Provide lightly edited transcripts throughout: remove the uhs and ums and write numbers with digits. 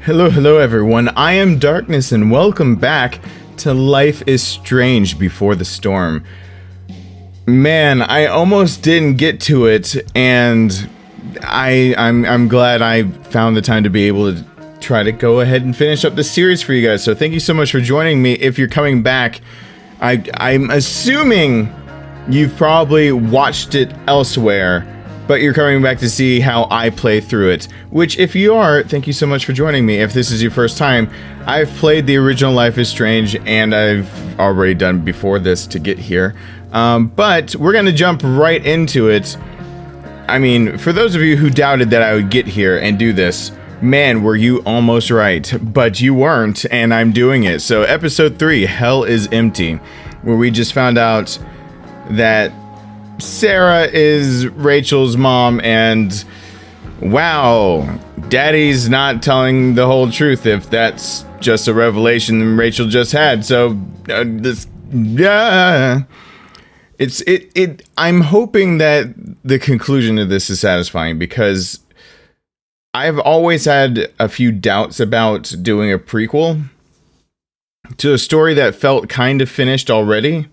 Hello everyone, I am Darkness and welcome back to Life is Strange Before the Storm. Man, I almost didn't get to it, and I'm glad I found the time to be able to try to go ahead and finish up the series for you guys. So thank you so much for joining me. If you're coming back, I'm assuming you've probably watched it elsewhere, but you're coming back to see how I play through it. Which, if you are, thank you so much for joining me. If this is your first time, I've played the original Life is Strange, and I've already done before this to get here. But we're gonna jump right into it. I mean, for those of you who doubted that I would get here and do this, man, were you almost right. But you weren't, and I'm doing it. So, episode 3, Hell is Empty, where we just found out that Sera is Rachel's mom, and wow, Daddy's not telling the whole truth if that's just a revelation Rachel just had. So I'm hoping that the conclusion of this is satisfying, because I've always had a few doubts about doing a prequel to a story that felt kind of finished already.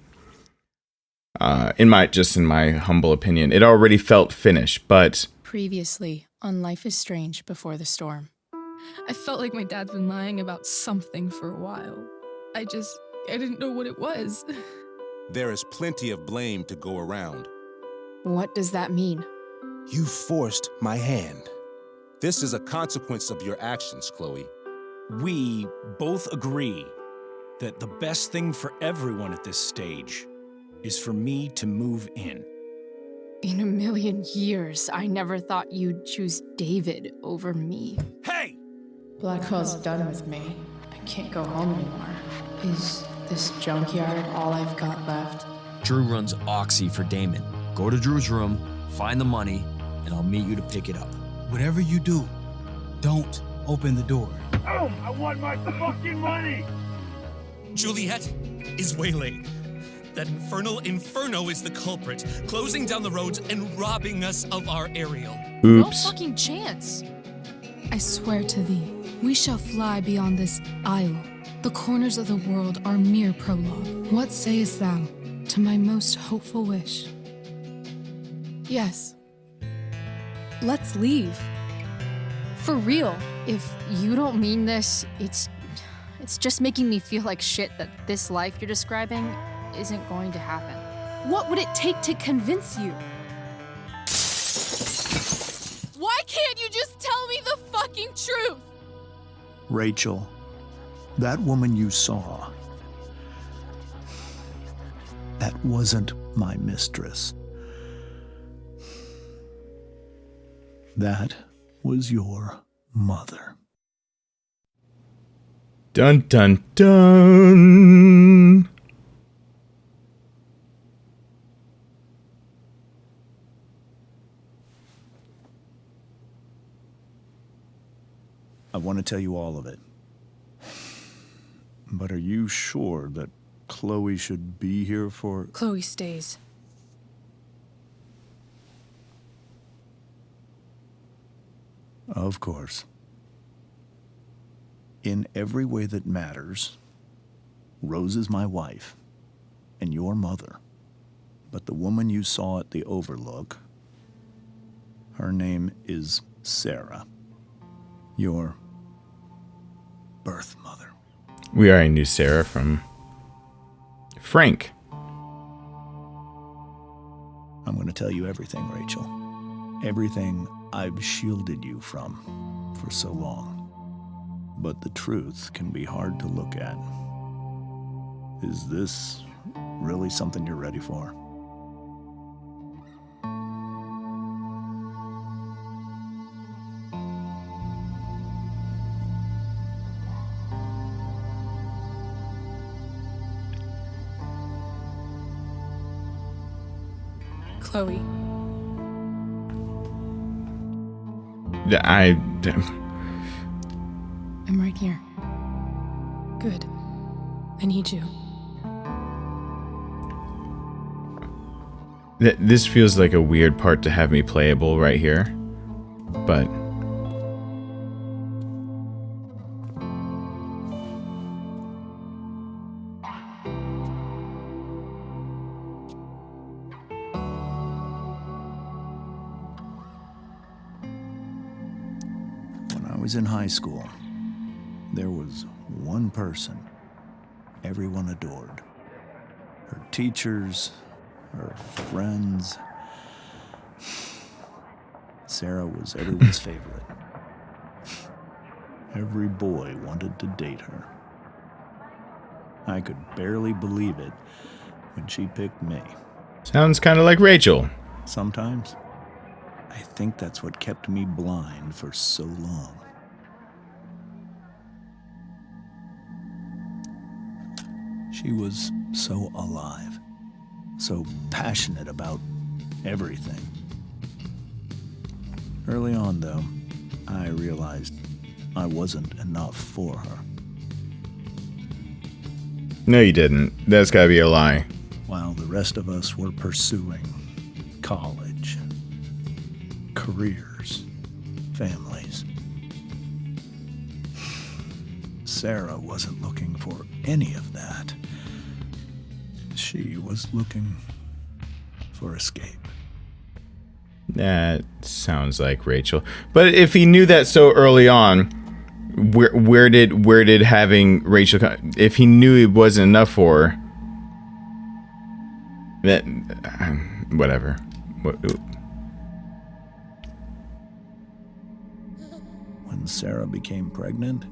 In my humble opinion, it already felt finished, but previously on Life is Strange Before the Storm. I felt like my dad's been lying about something for a while. I didn't know what it was. There is plenty of blame to go around. What does that mean? You forced my hand. This is a consequence of your actions, Chloe. We both agree that the best thing for everyone at this stage is for me to move in. In a million years, I never thought you'd choose David over me. Hey! Blackwell's done with me. I can't go home anymore. Is this junkyard all I've got left? Drew runs Oxy for Damon. Go to Drew's room, find the money, and I'll meet you to pick it up. Whatever you do, don't open the door. Oh, I want my fucking money! Juliet is waylaid. That infernal Inferno is the culprit, closing down the roads and robbing us of our aerial. oops. No fucking chance. I swear to thee, we shall fly beyond this isle. The corners of the world are mere prologue. What sayest thou to my most hopeful wish? Yes. Let's leave. For real. If you don't mean this, it's just making me feel like shit that this life you're describing isn't going to happen. What would it take to convince you? Why can't you just tell me the fucking truth? Rachel, that woman you saw, that wasn't my mistress. That was your mother. Dun dun dun. I want to tell you all of it. But are you sure that Chloe should be here for... Chloe stays. Of course. In every way that matters, Rose is my wife and your mother. But the woman you saw at the Overlook, her name is Sera. Your birth mother. We already knew Sera from Frank. I'm going to tell you everything, Rachel. Everything I've shielded you from for so long. But the truth can be hard to look at. Is this really something you're ready for? Chloe. I'm right here. Good. I need you. This feels like a weird part to have me playable right here, but was in high school, there was one person everyone adored. Her teachers, her friends. Sera was everyone's favorite. Every boy wanted to date her. I could barely believe it when she picked me. Sounds kind of like Rachel. Sometimes, I think that's what kept me blind for so long. She was so alive, so passionate about everything. Early on, though, I realized I wasn't enough for her. No, you didn't. That's gotta be a lie. While the rest of us were pursuing college, careers, families, Sera wasn't looking for any of that. She was looking for escape. That sounds like Rachel. But if he knew that so early on, where did having Rachel come, if he knew it wasn't enough for her, that whatever. When Sera became pregnant,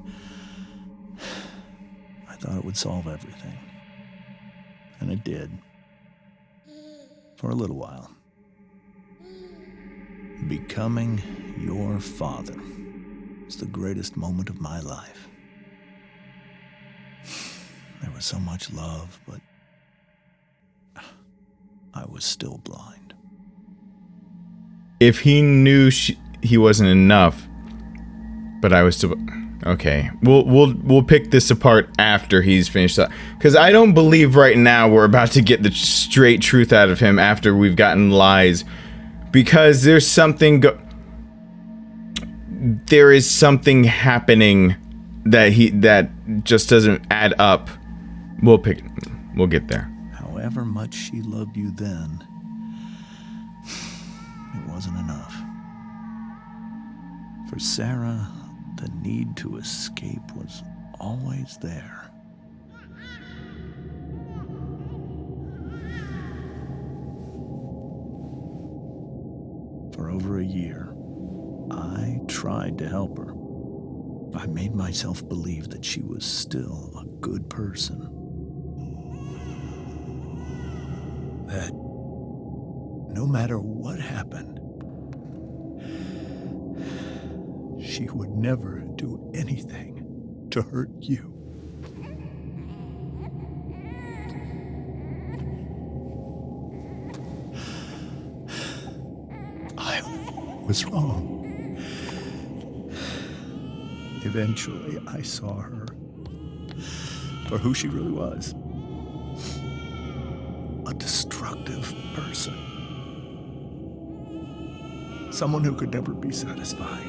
I thought it would solve everything. And it did. For a little while. Becoming your father was the greatest moment of my life. There was so much love, but I was still blind. If he knew he wasn't enough, but I was still okay. We'll pick this apart after he's finished up, because I don't believe right now we're about to get the straight truth out of him after we've gotten lies, because there's something there is something happening that just doesn't add up. We'll get there. However much she loved you then, it wasn't enough. For Sera, the need to escape was always there. For over a year, I tried to help her. I made myself believe that she was still a good person. That no matter what happened, she would never do anything to hurt you. I was wrong. Eventually, I saw her for who she really was. A destructive person. Someone who could never be satisfied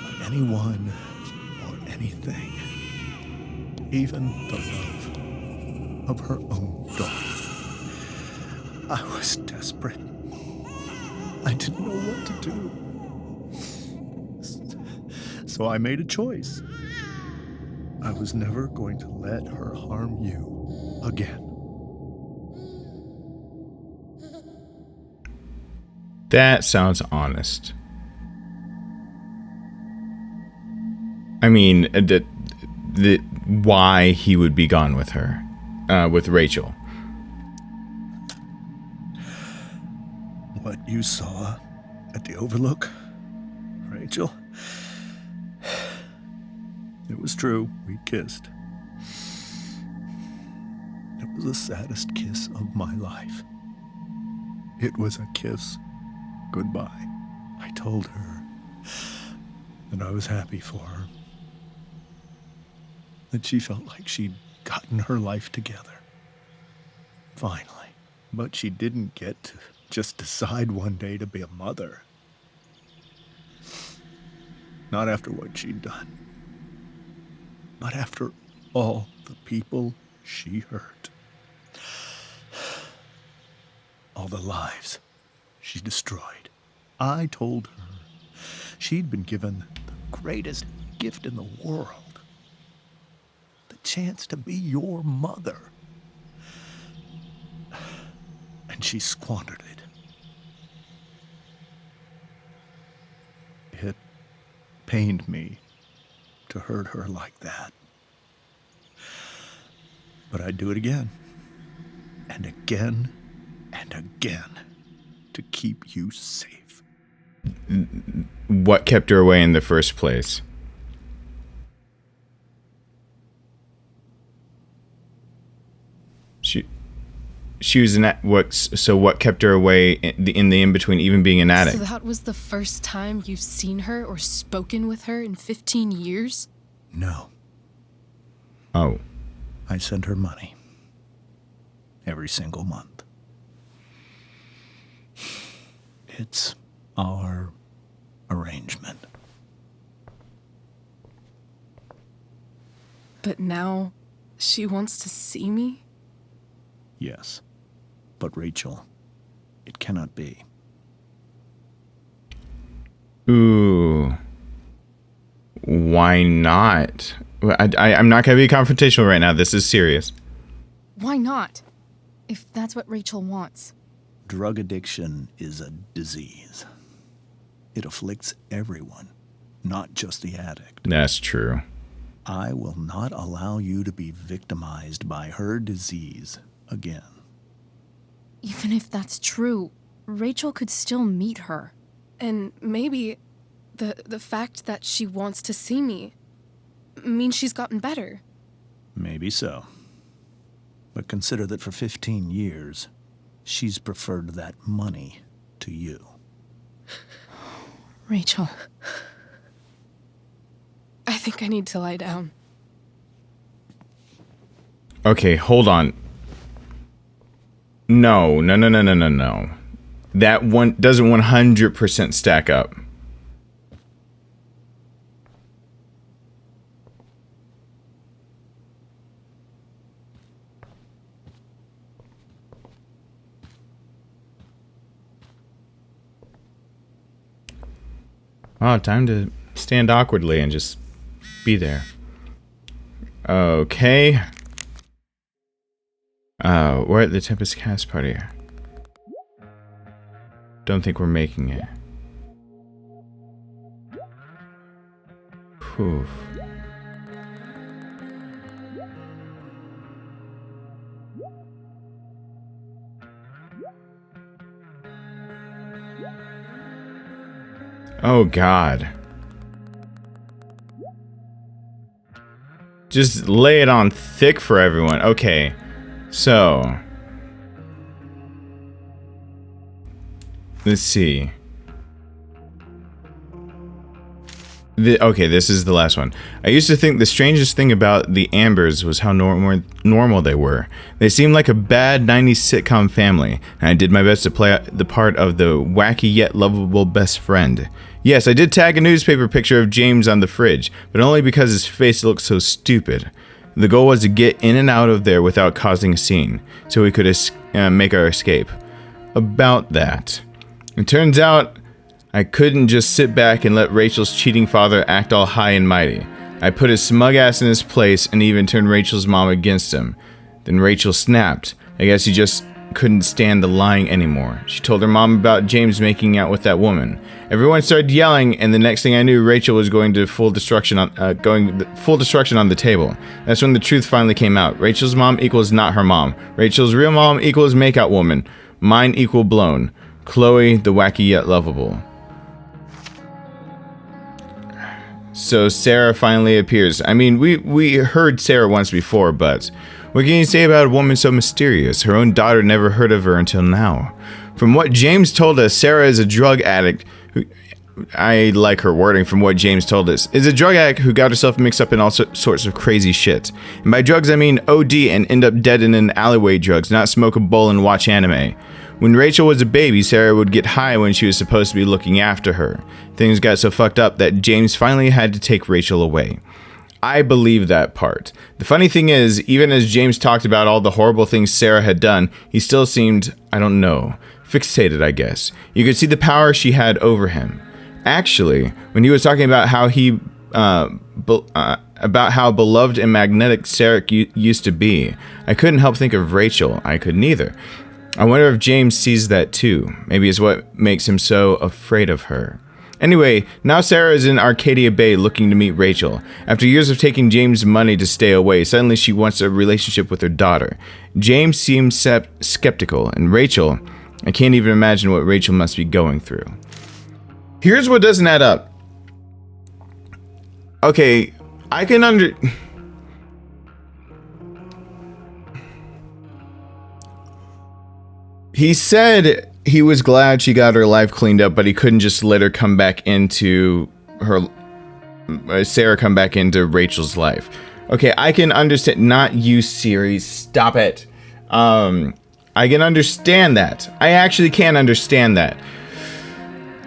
by anyone or anything. Even the love of her own daughter. I was desperate. I didn't know what to do. So I made a choice. I was never going to let her harm you again. That sounds honest. I mean, the why he would be gone with her, with Rachel. What you saw at the Overlook, Rachel, it was true. We kissed. It was the saddest kiss of my life. It was a kiss goodbye. I told her that I was happy for her. That she felt like she'd gotten her life together. Finally. But she didn't get to just decide one day to be a mother. Not after what she'd done. Not after all the people she hurt. All the lives she destroyed. I told her She'd been given the greatest gift in the world. The chance to be your mother. And she squandered it. It pained me to hurt her like that. But I'd do it again. And again and again to keep you safe. What kept her away in the first place? She was what kept her away in the in-between, even being an addict? So that was the first time you've seen her or spoken with her in 15 years? No. Oh. I sent her money. Every single month. It's our arrangement. But now she wants to see me? Yes. But Rachel, it cannot be. Ooh. Why not? I'm not going to be confrontational right now. This is serious. Why not? If that's what Rachel wants. Drug addiction is a disease. It afflicts everyone, not just the addict. That's true. I will not allow you to be victimized by her disease again. Even if that's true, Rachel could still meet her. And maybe the fact that she wants to see me means she's gotten better. Maybe so. But consider that for 15 years, she's preferred that money to you. Rachel. I think I need to lie down. Okay, hold on. No. That one doesn't 100% stack up. Oh, time to stand awkwardly and just be there. Okay. We're at the Tempest Cast party. Don't think we're making it. Whew. Oh, God. Just lay it on thick for everyone. Okay. So. Let's see. Okay, this is the last one. I used to think the strangest thing about the Ambers was how normal they were. They seemed like a bad 90s sitcom family, and I did my best to play the part of the wacky yet lovable best friend. Yes, I did tag a newspaper picture of James on the fridge, but only because his face looked so stupid. The goal was to get in and out of there without causing a scene, so we could make our escape. About that. It turns out I couldn't just sit back and let Rachel's cheating father act all high and mighty. I put his smug ass in his place and even turned Rachel's mom against him. Then Rachel snapped. I guess he just couldn't stand the lying anymore. She told her mom about James making out with that woman. Everyone started yelling, and the next thing I knew, Rachel was going full destruction on the table. That's when the truth finally came out. Rachel's mom equals not her mom. Rachel's real mom equals makeout woman. Mine equal blown. Chloe, the wacky yet lovable. So Sera finally appears. I mean, we heard Sera once before, but what can you say about a woman so mysterious? Her own daughter never heard of her until now. From what James told us, Sera is a drug addict who, I like her wording from what James told us, is a drug addict who got herself mixed up in all sorts of crazy shit. And by drugs, I mean OD and end up dead in an alleyway drugs, not smoke a bowl and watch anime. When Rachel was a baby, Sera would get high when she was supposed to be looking after her. Things got so fucked up that James finally had to take Rachel away. I believe that part. The funny thing is, even as James talked about all the horrible things Sera had done, he still seemed, I don't know, fixated, I guess. You could see the power she had over him. Actually, when he was talking about how about how beloved and magnetic Sera used to be, I couldn't help think of Rachel. I couldn't either. I wonder if James sees that too. Maybe it's what makes him so afraid of her. Anyway, now Sera is in Arcadia Bay looking to meet Rachel. After years of taking James' money to stay away, suddenly she wants a relationship with her daughter. James seems skeptical, and Rachel, I can't even imagine what Rachel must be going through. Here's what doesn't add up. Okay, I can He said he was glad she got her life cleaned up, but he couldn't just let her come back into Sera come back into Rachel's life. Okay, I can understand. Not you, Siri. Stop it. I can understand that. I actually can understand that.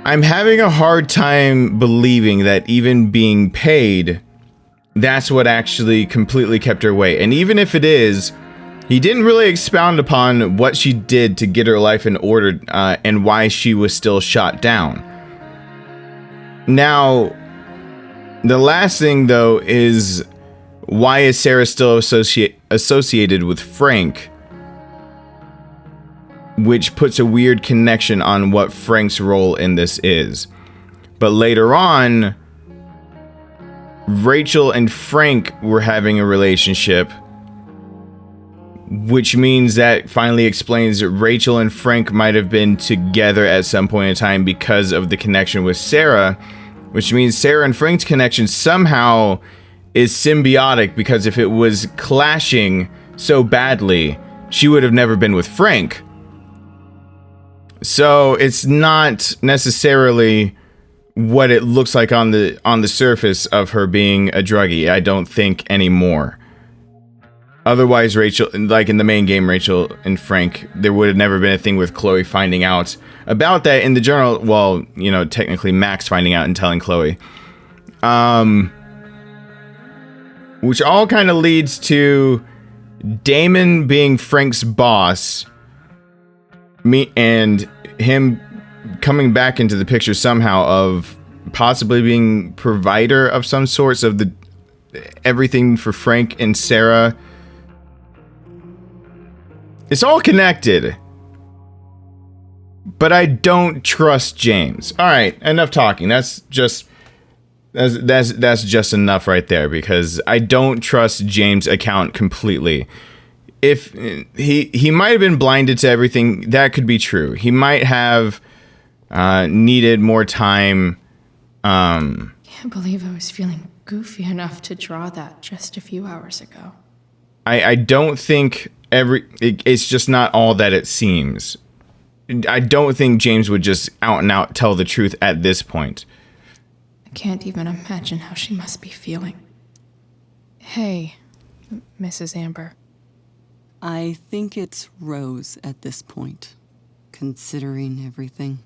I'm having a hard time believing that even being paid, that's what actually completely kept her away. And even if it is, he didn't really expound upon what she did to get her life in order and why she was still shot down. Now, the last thing, though, is why is Sera still associated with Frank? Which puts a weird connection on what Frank's role in this is. But later on, Rachel and Frank were having a relationship, which means that finally explains that Rachel and Frank might have been together at some point in time because of the connection with Sera, which means Sera and Frank's connection somehow is symbiotic, because if it was clashing so badly, she would have never been with Frank. So it's not necessarily what it looks like on the surface of her being a druggie, I don't think, anymore. Otherwise, Rachel, like in the main game, Rachel and Frank, there would have never been a thing with Chloe finding out about that in the journal. Well, you know, technically Max finding out and telling Chloe. Which all kind of leads to Damon being Frank's boss, and him coming back into the picture somehow of possibly being provider of some sorts of the everything for Frank and Sera. It's all connected. But I don't trust James. All right, enough talking. That's just enough right there, because I don't trust James' account completely. If he might have been blinded to everything, that could be true. He might have needed more time. Can't believe I was feeling goofy enough to draw that just a few hours ago. I don't think it's just not all that it seems. I don't think James would just out and out tell the truth at this point. I can't even imagine how she must be feeling. Hey, Mrs. Amber. I think it's Rose at this point, considering everything.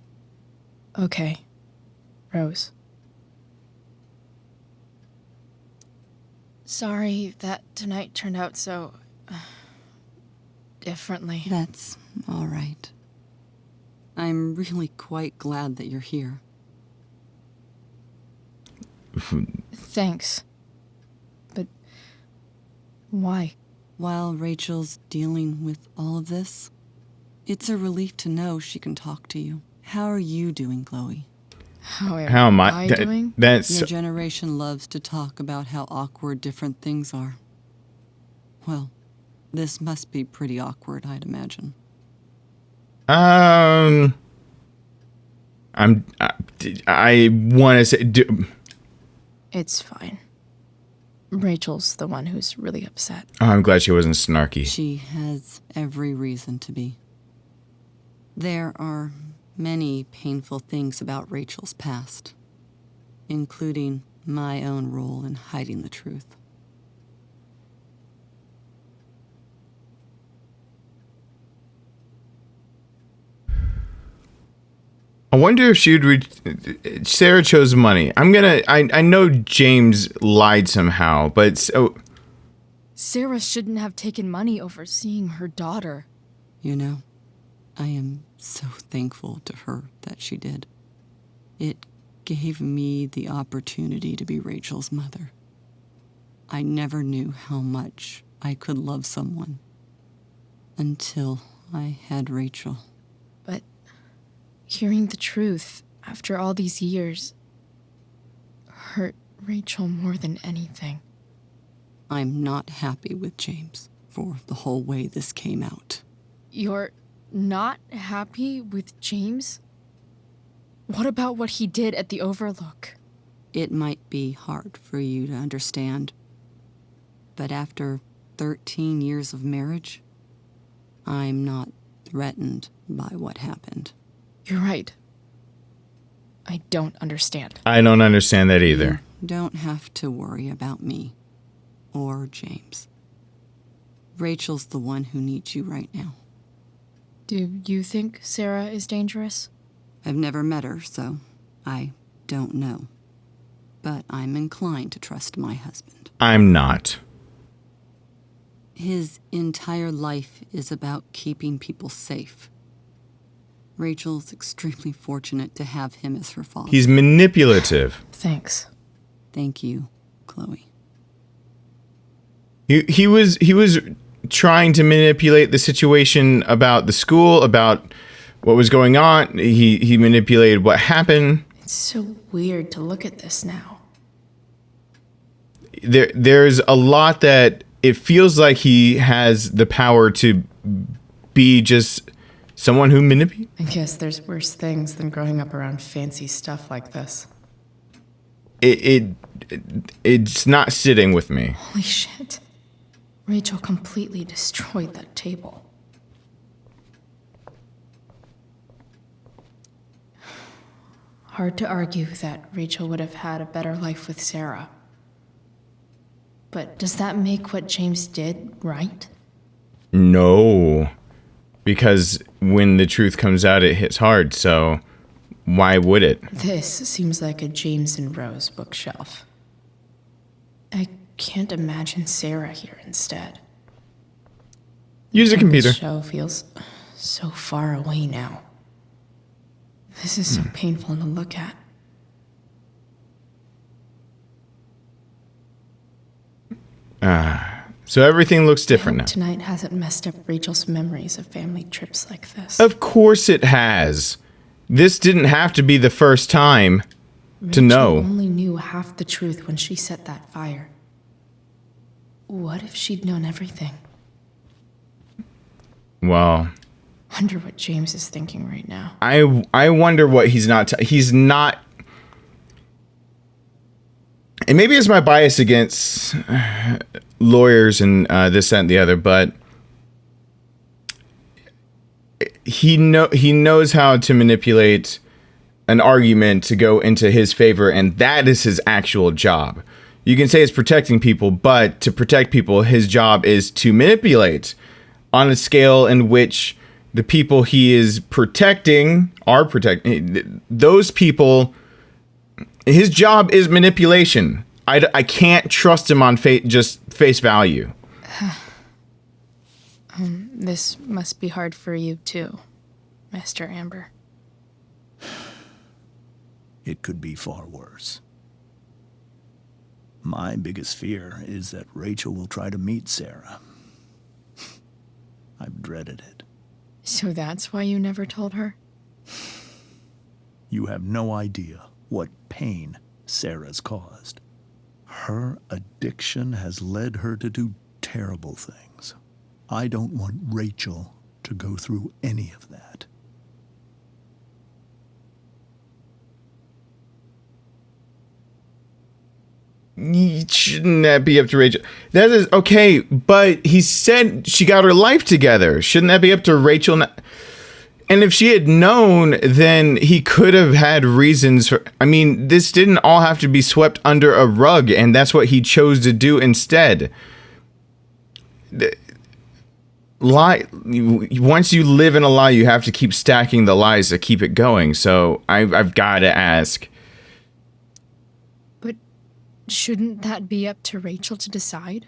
Okay, Rose. Sorry that tonight turned out so differently. That's all right. I'm really quite glad that you're here. Thanks. But why? While Rachel's dealing with all of this, it's a relief to know she can talk to you. How are you doing, Chloe? How am I doing? Your generation loves to talk about how awkward different things are. Well, this must be pretty awkward, I'd imagine. I want to say... It's fine. Rachel's the one who's really upset. Oh, I'm glad she wasn't snarky. She has every reason to be. There are many painful things about Rachel's past, including my own role in hiding the truth. I wonder if she'd Sera chose money. I know James lied somehow, but Sera shouldn't have taken money over seeing her daughter. You know, I am so thankful to her that she did. It gave me the opportunity to be Rachel's mother. I never knew how much I could love someone until I had Rachel. But hearing the truth after all these years hurt Rachel more than anything. I'm not happy with James for the whole way this came out. You're not happy with James? What about what he did at the Overlook? It might be hard for you to understand, but after 13 years of marriage, I'm not threatened by what happened. You're right. I don't understand. I don't understand that either. You don't have to worry about me or James. Rachel's the one who needs you right now. Do you think Sera is dangerous? I've never met her, so I don't know. But I'm inclined to trust my husband. I'm not. His entire life is about keeping people safe. Rachel's extremely fortunate to have him as her father. He's manipulative. Thanks. Thank you, Chloe. He was trying to manipulate the situation about the school, about what was going on. He manipulated what happened. It's so weird to look at this now. There's a lot that it feels like he has the power to be just someone who manipulates. I guess there's worse things than growing up around fancy stuff like this. It's not sitting with me. Holy shit. Rachel completely destroyed that table. Hard to argue that Rachel would have had a better life with Sera. But does that make what James did right? No. Because when the truth comes out, it hits hard, so why would it? This seems like a James and Rose bookshelf. I can't imagine Sera here instead. Use a computer. This show feels so far away now. This is so painful to look at. So everything looks different now. Tonight hasn't messed up Rachel's memories of family trips like this. Of course it has. This didn't have to be the first time to know. Rachel only knew half the truth when she set that fire. What if she'd known everything? Well, Wonder what James is thinking right now. I wonder what he's not. He's not. And maybe it's my bias against lawyers and this, that, and the other, but he knows how to manipulate an argument to go into his favor, and that is his actual job. You can say it's protecting people, but to protect people, his job is to manipulate on a scale in which the people he is protecting are protecting. Those people, his job is manipulation. I can't trust him on just face value. This must be hard for you too, Master Amber. It could be far worse. My biggest fear is that Rachel will try to meet Sera. I've dreaded it. So that's why you never told her? You have no idea what pain Sera's caused. Her addiction has led her to do terrible things. I don't want Rachel to go through any of that. Shouldn't that be up to Rachel? That is okay, but he said she got her life together. Shouldn't that be up to Rachel? And if she had known, then he could have had reasons for. I mean, this didn't all have to be swept under a rug, and that's what he chose to do instead. Lie. Once you live in a lie, you have to keep stacking the lies to keep it going. So I've got to ask. Shouldn't that be up to Rachel to decide?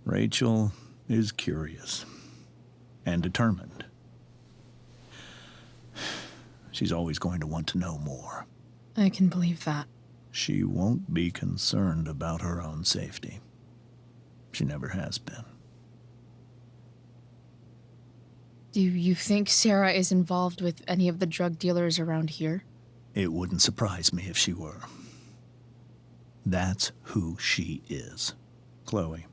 Rachel is curious and determined. She's always going to want to know more. I can believe that. She won't be concerned about her own safety. She never has been. Do you think Sera is involved with any of the drug dealers around here? It wouldn't surprise me if she were. That's who she is. Chloe,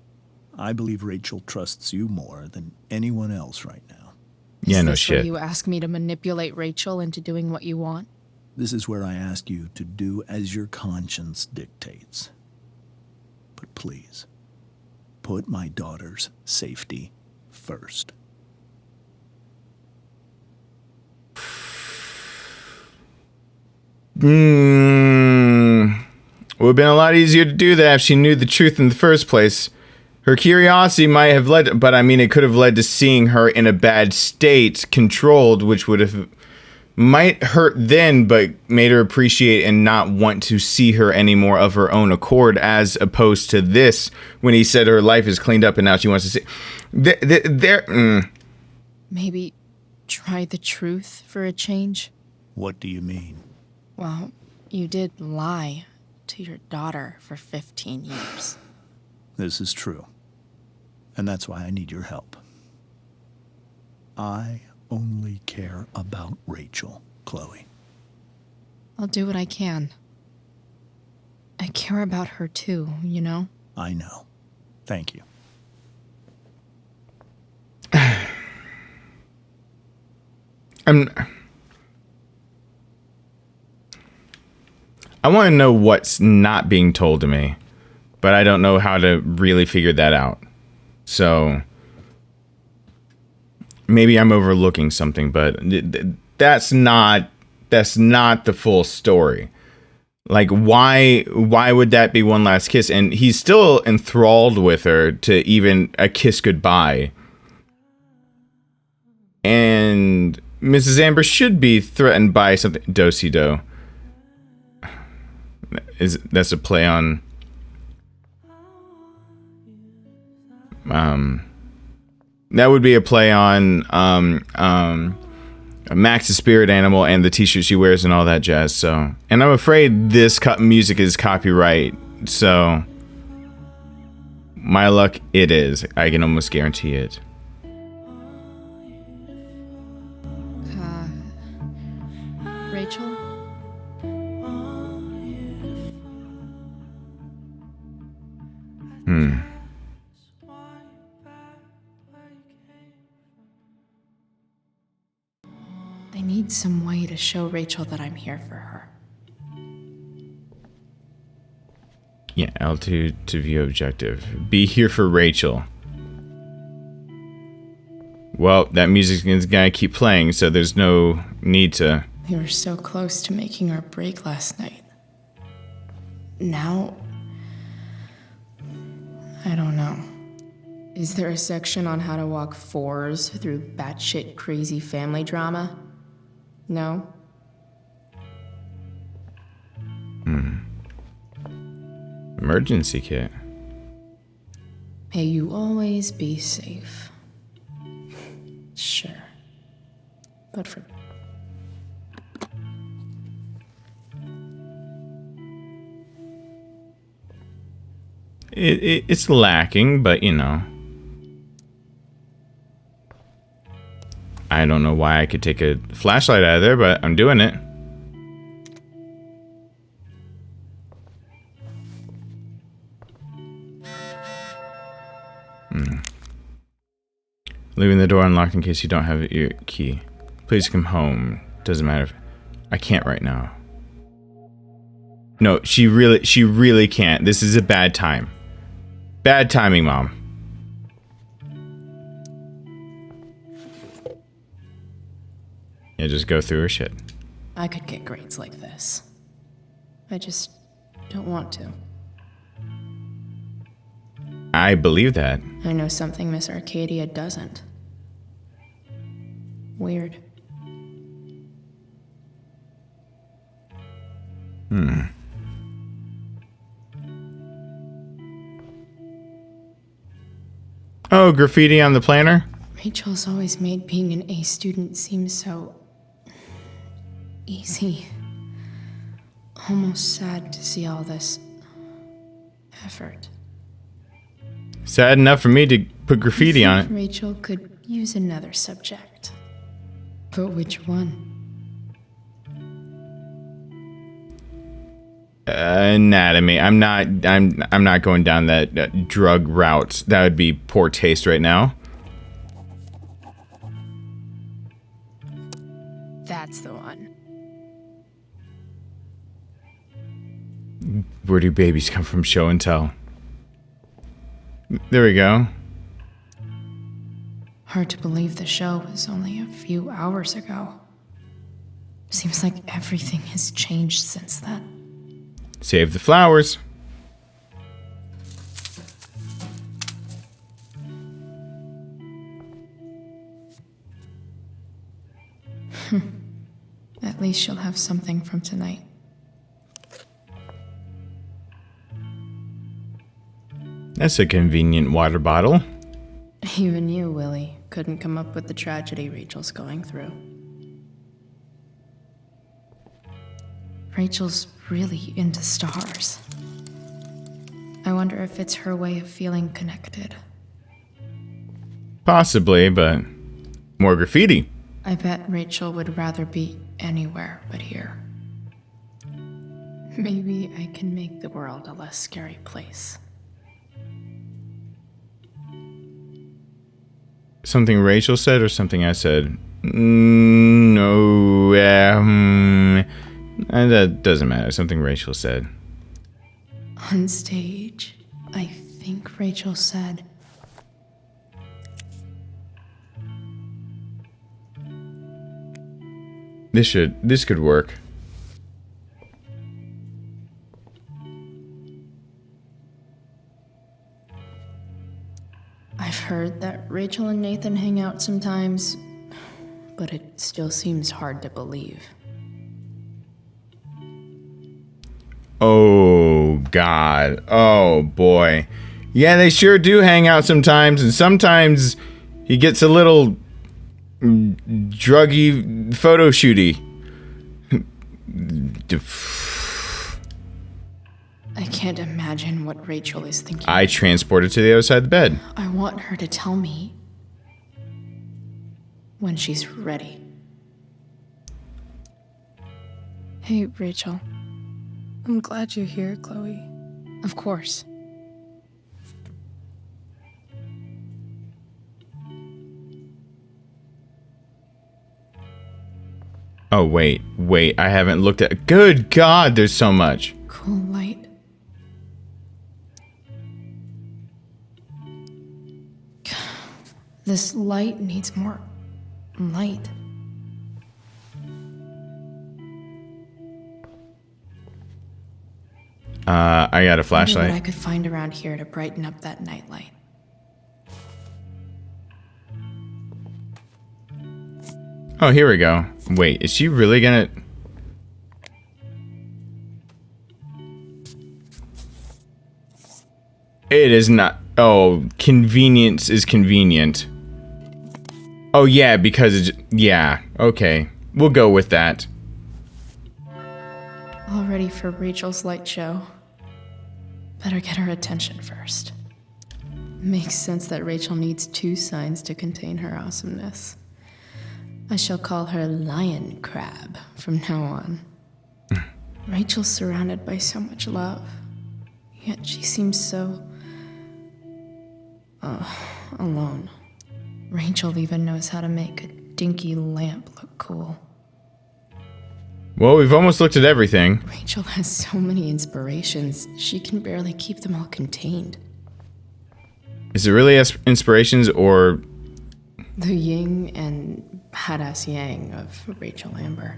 I believe Rachel trusts you more than anyone else right now. Yeah, no Is this shit. where you ask me to manipulate Rachel into doing what you want? This is where I ask you to do as your conscience dictates. But please, put my daughter's safety first. It would have been a lot easier to do that if she knew the truth in the first place. Her curiosity might have led, but I mean, it could have led to seeing her in a bad state, controlled, which would have might hurt then, but made her appreciate and not want to see her anymore of her own accord, as opposed to this, when he said her life is cleaned up and now she wants to see. Maybe try the truth for a change? What do you mean? Well, you did lie to your daughter for 15 years. This is true. And that's why I need your help. I only care about Rachel, Chloe. I'll do what I can. I care about her too, you know? I know. Thank you. I want to know what's not being told to me, but I don't know how to really figure that out. So maybe I'm overlooking something, but that's not the full story. Like, why would that be one last kiss? And he's still enthralled with her to even a kiss goodbye. And Mrs. Amber should be threatened by something. Do-si-do. That's a play on that would be a play on Max's spirit animal and the t-shirt she wears and all that jazz. So, and I'm afraid this music is copyright, so my luck it is. I can almost guarantee it. Rachel? I need some way to show Rachel that I'm here for her. Yeah, L2 to view objective. Be here for Rachel. Well, that music is gonna keep playing, so there's no need to... We were so close to making our break last night. Now... I don't know. Is there a section on how to walk fours through batshit crazy family drama? No? Emergency kit. May you always be safe. Sure. But for... It's lacking, but you know. I don't know why I could take a flashlight out of there, but I'm doing it. Leaving the door unlocked in case you don't have your key. Please come home. Doesn't matter if... I can't right now. No, she really can't. This is a bad time. Bad timing, Mom. Yeah, just go through her shit. I could get grades like this. I just don't want to. I believe that. I know something Miss Arcadia doesn't. Weird. Oh, graffiti on the planner? Rachel's always made being an A student seem so... easy. almost sad to see all this effort. Sad enough for me to put graffiti on it. Rachel could use another subject. But which one? Anatomy. I'm not going down that drug route. That would be poor taste right now. That's the one. Where do babies come from? Show and tell. There we go. Hard to believe the show was only a few hours ago. Seems like everything has changed since then. Save the flowers. At least she'll have something from tonight. That's a convenient water bottle. Even you, Willie, couldn't come up with the tragedy Rachel's going through. Rachel's really into stars. I wonder if it's her way of feeling connected. Possibly, but more graffiti. I bet Rachel would rather be anywhere but here. Maybe I can make the world a less scary place. Something Rachel said or something I said? No, that doesn't matter. Something Rachel said. On stage, I think Rachel said, This could work. I've heard that Rachel and Nathan hang out sometimes, but it still seems hard to believe. Oh, God. Oh, boy. Yeah, they sure do hang out sometimes, and sometimes he gets a little druggy photo shooty. I can't imagine what Rachel is thinking. I transported to the other side of the bed. I want her to tell me when she's ready. Hey, Rachel. I'm glad you're here, Chloe. Of course. Oh, wait. I haven't looked at... Good God, there's so much. Cool light. This light needs more light. I got a flashlight. Wonder what I could find around here to brighten up that nightlight. Oh, here we go. Wait, is she really gonna... It is not... Oh, convenience is convenient. Oh, yeah, because it's... Yeah, okay. We'll go with that. All ready for Rachel's light show. Better get her attention first. Makes sense that Rachel needs two signs to contain her awesomeness. I shall call her Lion Crab from now on. Rachel's surrounded by so much love, yet she seems so... alone. Rachel even knows how to make a dinky lamp look cool. Well, we've almost looked at everything. Rachel has so many inspirations, she can barely keep them all contained. Is it really inspirations or... The yin and badass yang of Rachel Amber.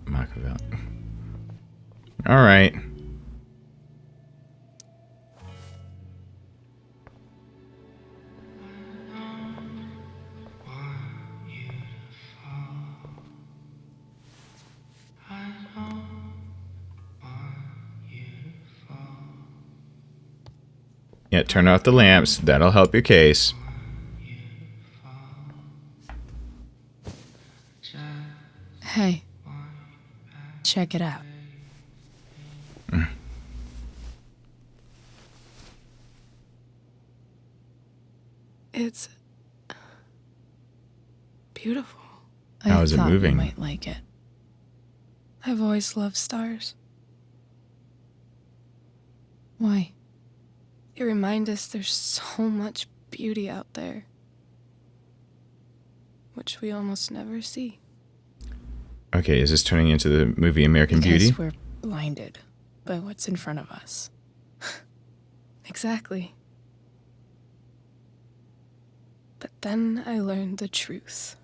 Machiavelli. Alright. Yeah, turn off the lamps. That'll help your case. Check it out. It's beautiful. How is it thought moving? You might like it. I've always loved stars. Why? They remind us there's so much beauty out there, which we almost never see. Okay, is this turning into the movie American Beauty? Because we're blinded by what's in front of us. Exactly. But then I learned the truth.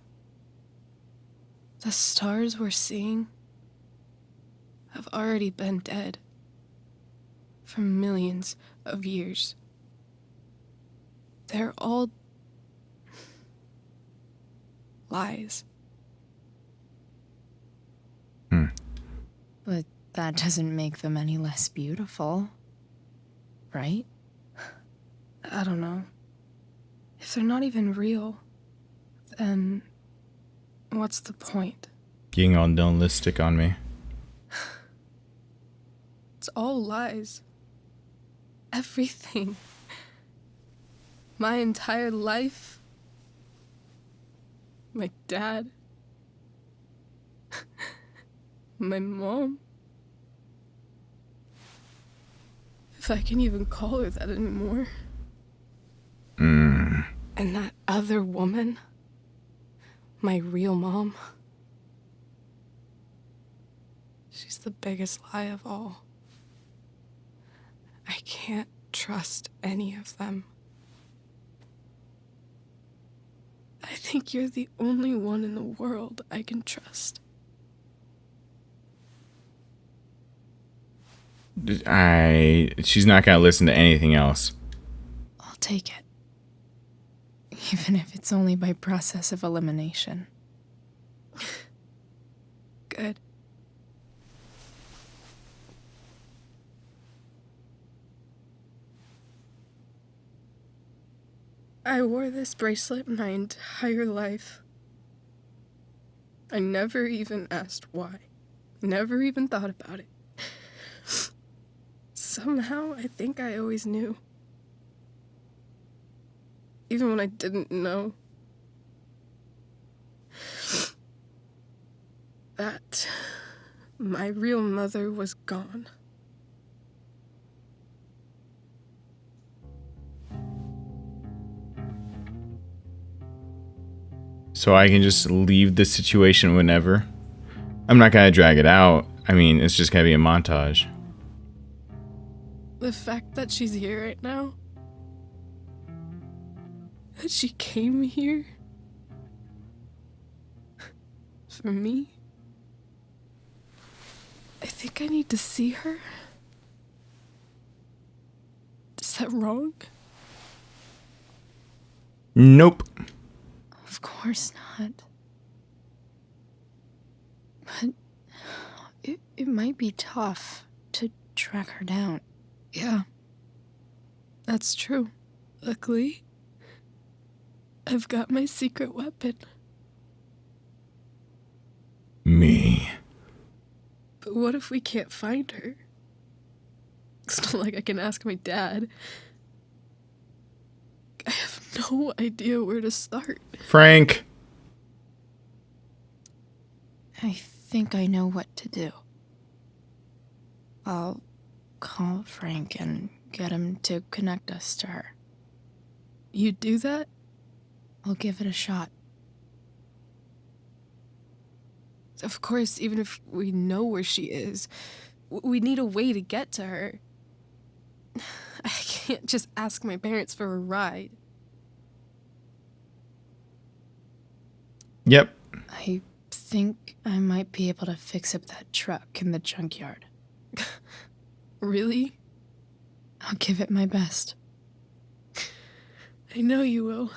The stars we're seeing have already been dead for millions of years. They're all lies. But that doesn't make them any less beautiful, right? I don't know. If they're not even real, then what's the point? Being all nihilistic on me. It's all lies. Everything. My entire life. My dad. My mom. If I can even call her that anymore. And that other woman. My real mom. She's the biggest lie of all. I can't trust any of them. I think you're the only one in the world I can trust. She's not gonna listen to anything else. I'll take it. Even if it's only by process of elimination. Good. I wore this bracelet my entire life. I never even asked why. Never even thought about it. Somehow, I think I always knew. Even when I didn't know. That my real mother was gone. So I can just leave the situation whenever. I'm not gonna drag it out. I mean, it's just gonna be a montage. The fact that she's here right now, that she came here for me, I think I need to see her. Is that wrong? Nope. Of course not. But it might be tough to track her down. Yeah, that's true. Luckily, I've got my secret weapon. Me. But what if we can't find her? It's not like I can ask my dad. I have no idea where to start. Frank. I think I know what to do. I'll call Frank and get him to connect us to her. You do that? I'll give it a shot. Of course, even if we know where she is, we need a way to get to her. I can't just ask my parents for a ride. Yep. I think I might be able to fix up that truck in the junkyard. Really? I'll give it my best. I know you will.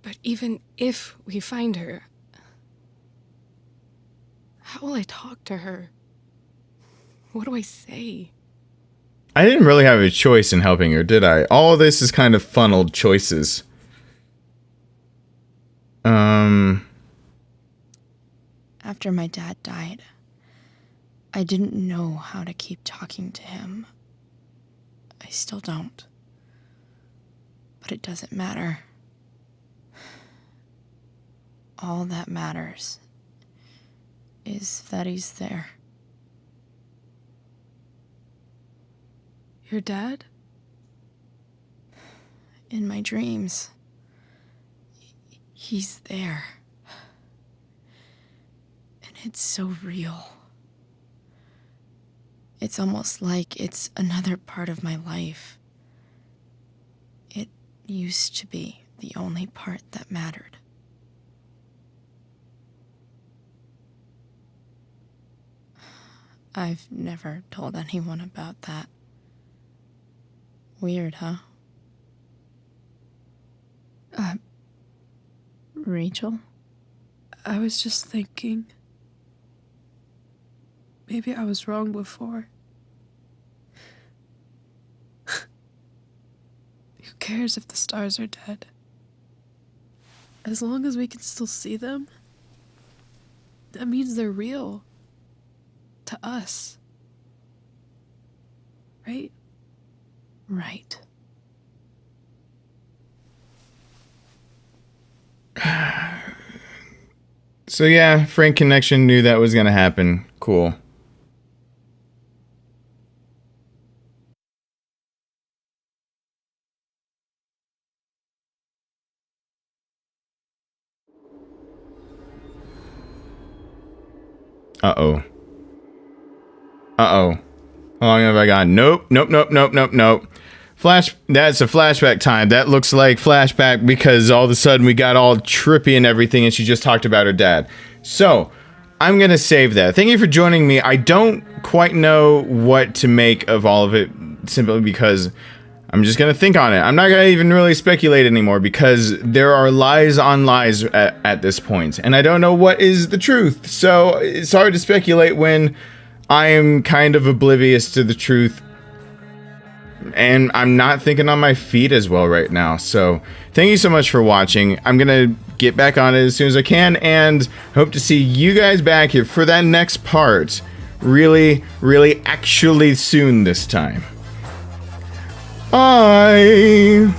But even if we find her, how will I talk to her? What do I say? I didn't really have a choice in helping her, did I? All of this is kind of funneled choices. After my dad died, I didn't know how to keep talking to him. I still don't. But it doesn't matter. All that matters is that he's there. Your dad? In my dreams. He's there. And it's so real. It's almost like it's another part of my life. It used to be the only part that mattered. I've never told anyone about that. Weird, huh? Rachel? I was just thinking. Maybe I was wrong before. Who cares if the stars are dead? As long as we can still see them, that means they're real. To us. Right? Right. So yeah, Frank Connection knew that was gonna happen. Cool. Uh-oh. Uh-oh. How long have I gone? Nope, nope, nope, nope, nope, nope. That's a flashback time. That looks like flashback because all of a sudden we got all trippy and everything and she just talked about her dad. So, I'm gonna save that. Thank you for joining me. I don't quite know what to make of all of it simply because I'm just gonna think on it. I'm not gonna even really speculate anymore because there are lies on lies at this point, and I don't know what is the truth. So it's hard to speculate when I am kind of oblivious to the truth, and I'm not thinking on my feet as well right now. So thank you so much for watching. I'm gonna get back on it as soon as I can, and hope to see you guys back here for that next part really actually soon this time. Bye.